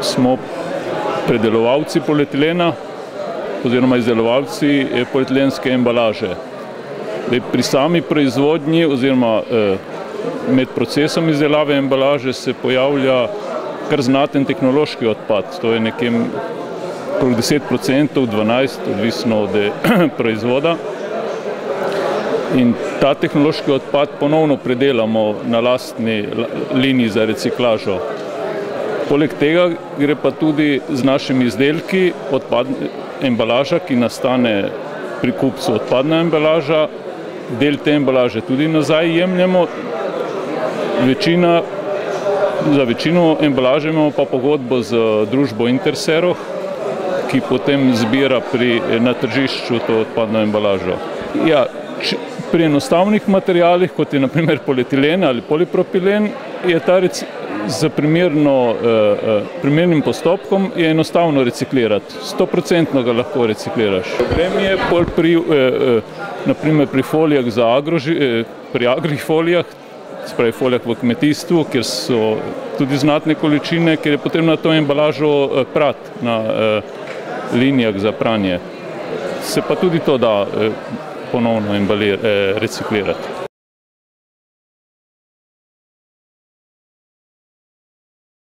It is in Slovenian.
Smo predelovalci polietilena oziroma izdelovalci polietilenske embalaže. Pri sami proizvodnji oziroma med procesom izdelave embalaže se pojavlja kar znaten tehnološki odpad. To je nekje okrog 10%, 12%, odvisno od proizvoda. In ta tehnološki odpad ponovno predelamo na lastni liniji za reciklažo. Poleg tega gre pa tudi z našimi izdelki embalaža, ki nastane pri kupcu odpadna embalaža. Del te embalaže tudi nazaj jemljemo. Za večino embalaže imamo pa pogodbo z družbo Interseroh, ki potem zbira na tržišču to odpadno embalažo. Ja, pri enostavnih materialih, kot je na primer polietilen ali polipropilen, je ta z primernim postopkom je enostavno reciklirati. 100% ga lahko recikliraš. Problem je na primer pri folijah pri agrifolijah, se pravi folijah v kmetijstvu, kjer so tudi znatne količine, kjer je potrebno to embalažo prati na linijah za pranje. Se pa tudi to da ponovno reciklirati.